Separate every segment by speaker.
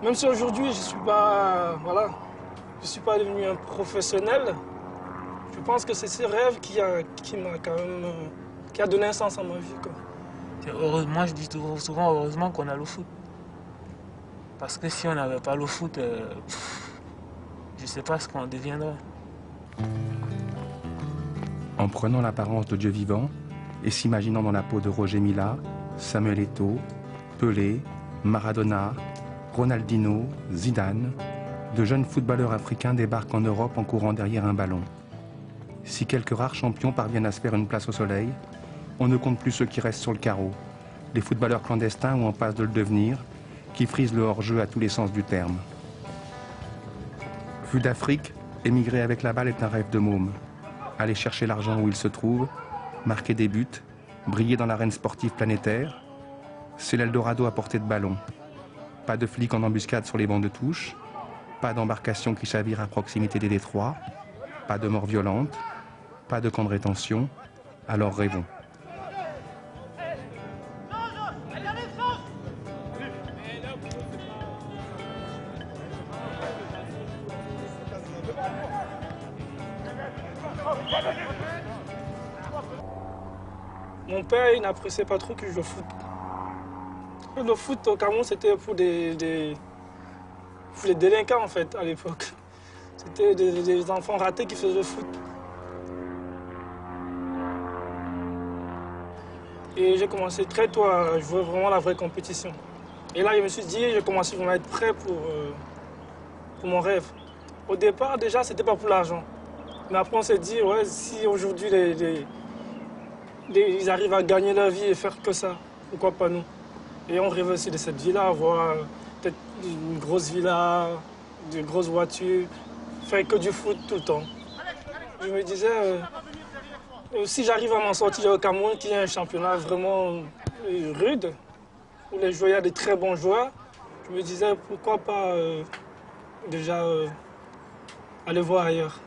Speaker 1: Même si aujourd'hui je suis pas, voilà, je suis pas devenu un professionnel, je pense que c'est ce rêve qui m'a quand même, qui a donné un sens à ma vie, quoi.
Speaker 2: Moi je dis souvent heureusement qu'on a le foot. Parce que si on n'avait pas le foot, je ne sais pas ce qu'on deviendrait.
Speaker 3: En prenant l'apparence de Dieu vivant et s'imaginant dans la peau de Roger Mila, Samuel Eto'o, Pelé, Maradona, Ronaldinho, Zidane, de jeunes footballeurs africains débarquent en Europe en courant derrière un ballon. Si quelques rares champions parviennent à se faire une place au soleil, on ne compte plus ceux qui restent sur le carreau, les footballeurs clandestins ou en passe de le devenir, qui frisent le hors-jeu à tous les sens du terme. Vu d'Afrique, émigrer avec la balle est un rêve de môme. Aller chercher l'argent où il se trouve, marquer des buts, briller dans l'arène sportive planétaire, c'est l'Eldorado à portée de ballon. Pas de flics en embuscade sur les bancs de touche, pas d'embarcation qui chavire à proximité des détroits, pas de mort violente, pas de camp de rétention, alors rêvons.
Speaker 1: Mon père, il n'appréciait pas trop que je joue au foot. Le foot au Cameroun, c'était pour des délinquants, en fait, à l'époque. C'était des enfants ratés qui faisaient le foot. Et j'ai commencé très tôt à jouer vraiment la vraie compétition. Et là, je me suis dit, j'ai commencé vraiment à être prêt pour mon rêve. Au départ, déjà, c'était pas pour l'argent. Mais après, on s'est dit, ouais, si aujourd'hui, ils arrivent à gagner leur vie et faire que ça, pourquoi pas nous? Et on rêve aussi de cette vie-là, avoir peut-être une grosse villa, de grosses voitures, faire que du foot tout le temps. Je me disais, si j'arrive à m'en sortir au Cameroun, qui est un championnat vraiment rude, où les joueurs, il y a des très bons joueurs, je me disais, pourquoi pas déjà aller voir ailleurs.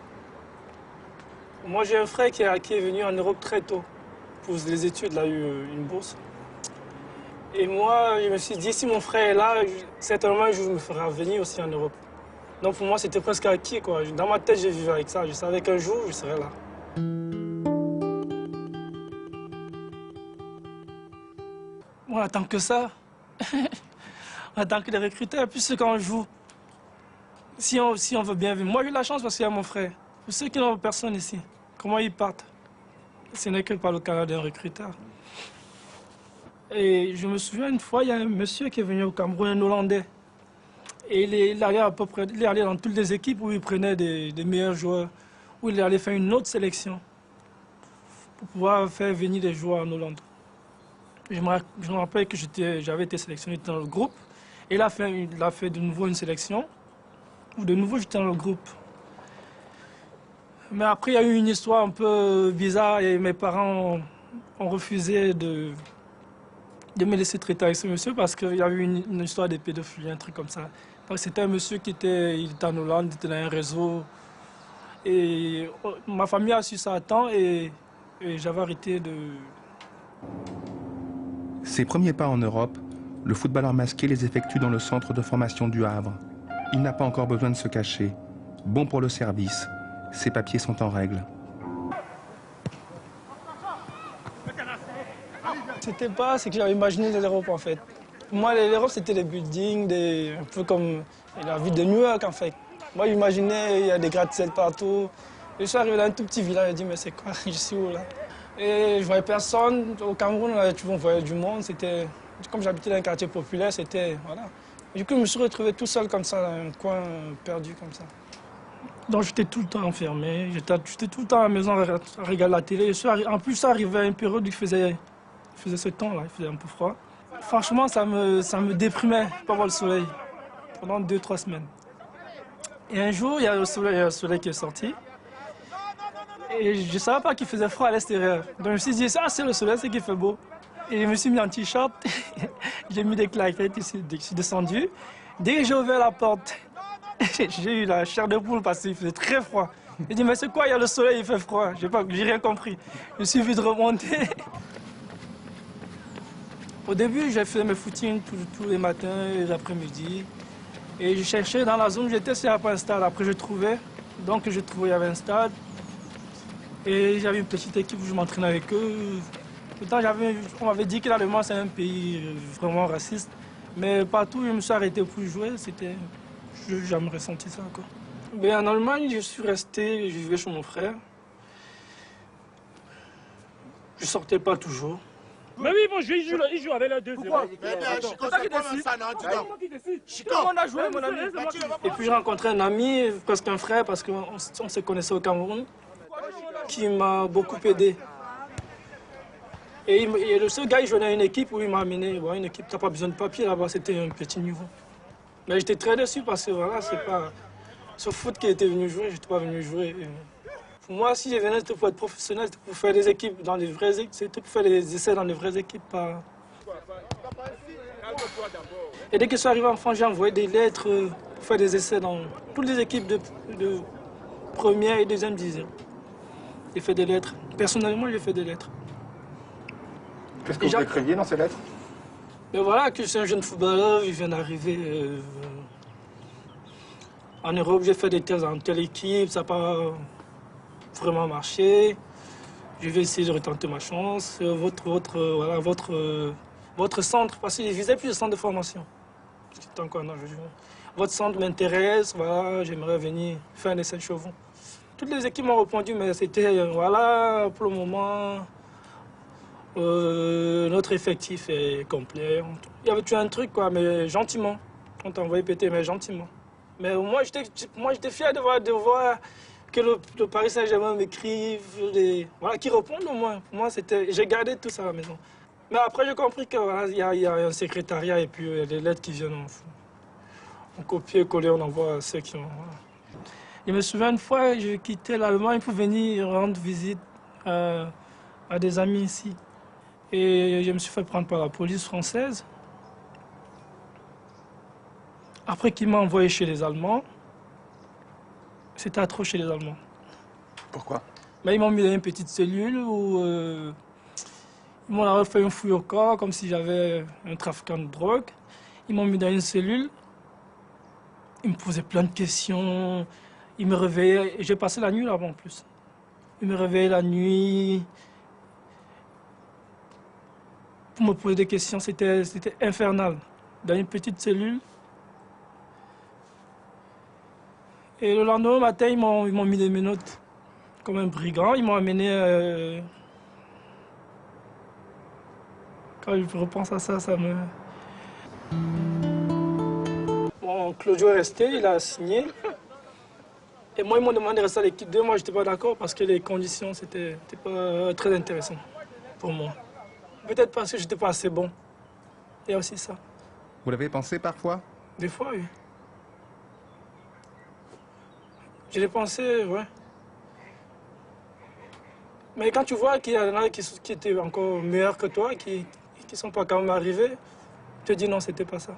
Speaker 1: Moi, j'ai un frère qui est venu en Europe très tôt. Pour les études, il a eu une bourse. Et moi, je me suis dit, si mon frère est là, certainement un jour, je me ferai venir aussi en Europe. Donc pour moi, c'était presque acquis, quoi. Dans ma tête, j'ai vécu avec ça. Je savais qu'un jour, je serais là. On attend que ça. On attend que les recruteurs, puis ceux quand on joue. Si on veut bien vivre. Moi, j'ai eu la chance parce qu'il y a mon frère. Pour ceux qui n'ont personne ici, comment ils partent? Ce n'est que par le canal d'un recruteur. Et je me souviens une fois, il y a un monsieur qui est venu au Cameroun, un Hollandais. Et il allait à peu près, il allait dans toutes les équipes où il prenait des meilleurs joueurs, où il allait faire une autre sélection pour pouvoir faire venir des joueurs en Hollande. Je me rappelle que j'avais été sélectionné dans le groupe. Et il a fait de nouveau une sélection, où de nouveau j'étais dans le groupe. Mais après, il y a eu une histoire un peu bizarre et mes parents ont refusé de me laisser traiter avec ce monsieur parce qu'il y avait eu une histoire de pédophilie, un truc comme ça. Donc c'était un monsieur il était en Hollande, il était dans un réseau. Et ma famille a su ça à temps et j'avais arrêté de...
Speaker 3: Ses premiers pas en Europe, le footballeur masqué les effectue dans le centre de formation du Havre. Il n'a pas encore besoin de se cacher. Bon pour le service. Ses papiers sont en règle.
Speaker 1: C'était pas ce que j'avais imaginé de l'Europe en fait. Pour moi, l'Europe c'était des buildings, un peu comme la ville de New York en fait. Moi j'imaginais il y a des gratte-ciel partout. Je suis arrivé dans un tout petit village, j'ai dit mais c'est quoi, je suis où là? Et je voyais personne. Au Cameroun, là, tu vois, on voyait du monde. Comme j'habitais dans un quartier populaire, c'était... Voilà. Du coup, je me suis retrouvé tout seul comme ça, dans un coin perdu comme ça. Donc j'étais tout le temps enfermé, j'étais tout le temps à la maison à regarder la télé. En plus, ça arrivait à une période où il faisait ce temps-là, il faisait un peu froid. Franchement, ça me déprimait, pas voir le soleil, pendant 2-3 semaines. Et un jour, il y a le soleil qui est sorti. Et je ne savais pas qu'il faisait froid à l'extérieur. Donc je me suis dit, ça c'est le soleil, c'est qu'il fait beau. Et je me suis mis en t-shirt, j'ai mis des claquettes, je suis descendu. Dès que j'ai ouvert la porte, j'ai eu la chair de poule parce qu'il faisait très froid. J'ai dit, mais c'est quoi, il y a le soleil, il fait froid. J'ai rien compris. Je suis vite remonté. Au début, j'ai fait mes footings tous les matins et les après-midi. Et je cherchais dans la zone où j'étais s'il n'y avait pas un stade. Après, je trouvais. Donc, je trouvais qu'il y avait un stade. Et j'avais une petite équipe où je m'entraînais avec eux. Pourtant, on m'avait dit que l'Allemagne, c'est un pays vraiment raciste. Mais partout où je me suis arrêté pour jouer, je n'ai jamais ressenti ça, quoi. Mais en Allemagne, je suis resté, je vivais chez mon frère. Je ne sortais pas toujours.
Speaker 4: Mais oui, bon, il joue avec la deuxième.
Speaker 1: Pourquoi?
Speaker 4: C'est ça qui décide.
Speaker 1: Tout le monde a joué, mon ami. Et puis j'ai rencontré un ami, presque un frère, parce qu'on se connaissait au Cameroun, qui m'a beaucoup aidé. Et le seul gars, il jouait dans une équipe où il m'a amené. Bon, une équipe, t'as pas besoin de papier là-bas, c'était un petit niveau. Mais j'étais très déçu parce que voilà, c'est pas ce foot qui était venu jouer, j'étais pas venu jouer. Pour moi, si je venais, c'était pour être professionnel, c'était pour faire des équipes dans les vraies équipes, c'était pour faire des essais dans les vraies équipes. Pas... Et dès que je suis arrivé en France, j'ai envoyé des lettres pour faire des essais dans toutes les équipes de première et deuxième division. J'ai fait des lettres. Personnellement, j'ai fait des lettres.
Speaker 3: Qu'est-ce que vous écriviez dans ces lettres?
Speaker 1: Mais voilà, que je suis un jeune footballeur, je viens d'arriver en Europe, j'ai fait des thèses dans telle équipe, ça n'a pas vraiment marché. Je vais essayer de retenter ma chance. Votre centre, parce que je visais plus le centre de formation. Votre centre m'intéresse, voilà, j'aimerais venir faire un essai de chevaux. Toutes les équipes m'ont répondu, mais c'était, voilà, pour le moment, notre effectif est complet. Il y avait un truc, quoi, mais gentiment. On t'a envoyé péter, mais gentiment. Mais moi, j'étais fier de voir que le Paris Saint-Germain m'écrive, voilà, qu'ils répondent au moins. Pour moi, j'ai gardé tout ça à la maison. Mais après, j'ai compris qu'il voilà, y a un secrétariat et puis les lettres qui viennent en copier-coller, on envoie à ceux qui ont... Voilà. Je me souviens une fois, je quittais l'Allemagne pour venir rendre visite à des amis ici. Et je me suis fait prendre par la police française. Après qu'ils m'ont envoyé chez les Allemands, c'était atroce chez les Allemands.
Speaker 3: Pourquoi?
Speaker 1: Mais ils m'ont mis dans une petite cellule où ils m'ont fait un fouille au corps, comme si j'avais un trafiquant de drogue. Ils m'ont mis dans une cellule. Ils me posaient plein de questions. Ils me réveillaient. J'ai passé la nuit là-bas en plus. Ils me réveillaient la nuit. Pour me poser des questions, c'était infernal. Dans une petite cellule. Et le lendemain matin, ils m'ont mis des menottes comme un brigand. Ils m'ont amené... Quand je repense à ça, ça me... Bon, Claudio est resté, il a signé. Et moi, ils m'ont demandé de rester à l'équipe 2. Moi, je n'étais pas d'accord parce que les conditions, c'était pas très intéressant pour moi. Peut-être parce que je n'étais pas assez bon. Il y a aussi ça.
Speaker 3: Vous l'avez pensé parfois?
Speaker 1: Des fois, oui. Je l'ai pensé, ouais. Mais quand tu vois qu'il y en a qui étaient encore meilleurs que toi, qui ne sont pas quand même arrivés, tu te dis non, c'était pas ça.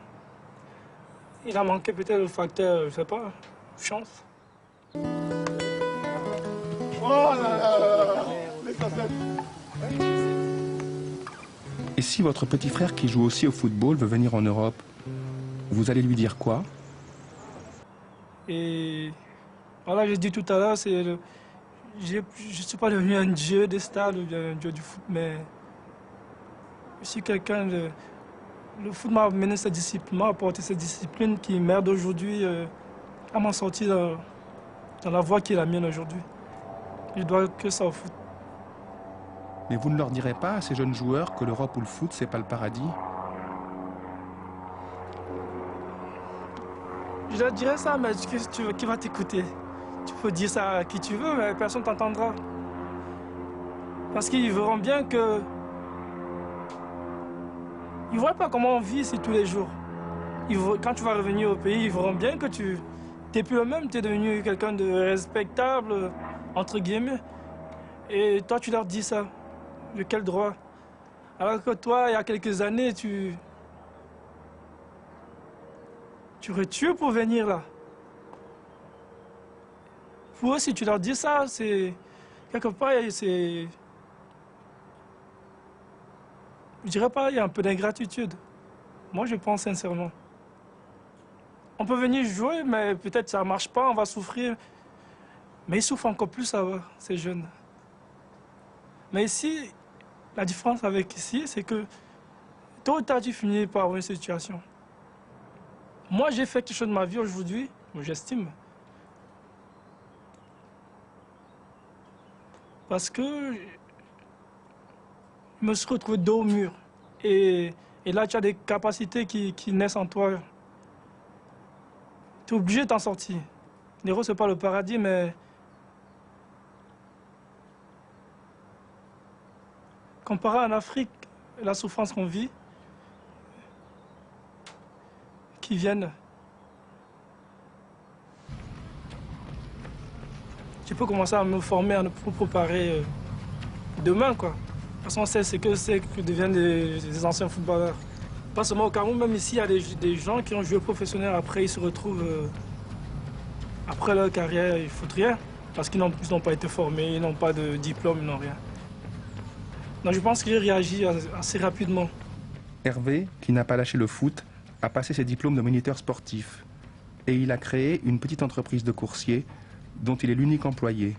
Speaker 1: Il a manqué peut-être le facteur, je sais pas, chance.
Speaker 5: Oh là là, les facettes.
Speaker 3: Et si votre petit frère qui joue aussi au football veut venir en Europe, vous allez lui dire quoi?
Speaker 1: Et voilà, j'ai dit tout à l'heure, je ne suis pas devenu un dieu des stades ou un dieu du foot, mais je suis quelqu'un de... Le foot m'a amené cette discipline, m'a apporté cette discipline qui m'aide aujourd'hui à m'en sortir dans la voie qui est la mienne aujourd'hui. Je dois que ça au foot.
Speaker 3: Mais vous ne leur direz pas à ces jeunes joueurs que l'Europe ou le foot, c'est pas le paradis?
Speaker 1: Je leur dirais ça, mais qui va t'écouter? Tu peux dire ça à qui tu veux, mais personne ne t'entendra. Parce qu'ils verront bien que... Ils ne voient pas comment on vit ici tous les jours. Quand tu vas revenir au pays, ils verront bien que tu n'es plus le même, tu es devenu quelqu'un de respectable, entre guillemets. Et toi, tu leur dis ça. De quel droit? Alors que toi, il y a quelques années, tu aurais tué pour venir là. Pour eux, si tu leur dis ça, c'est... Quelque part, c'est... Je dirais pas, il y a un peu d'ingratitude. Moi, je pense sincèrement. On peut venir jouer, mais peut-être ça ne marche pas, on va souffrir. Mais ils souffrent encore plus, ces jeunes. Mais ici, la différence avec ici, c'est que tôt ou tard, tu finis par avoir une situation. Moi, j'ai fait quelque chose de ma vie aujourd'hui, j'estime. Parce que je me suis retrouvé dos au mur. Et là, tu as des capacités qui naissent en toi. Tu es obligé de t'en sortir. L'héros, ce n'est pas le paradis, mais comparé en Afrique, la souffrance qu'on vit, qui viennent, je peux commencer à me former, à me préparer demain, quoi. Parce qu'on sait ce que c'est que deviennent des anciens footballeurs. Pas seulement au Cameroun, même ici, il y a des gens qui ont joué professionnel, après ils se retrouvent, après leur carrière, ils ne foutent rien. Parce qu'ils n'ont pas été formés, ils n'ont pas de diplôme, ils n'ont rien. Donc je pense qu'il réagit assez rapidement.
Speaker 3: Hervé, qui n'a pas lâché le foot, a passé ses diplômes de moniteur sportif. Et il a créé une petite entreprise de coursier dont il est l'unique employé.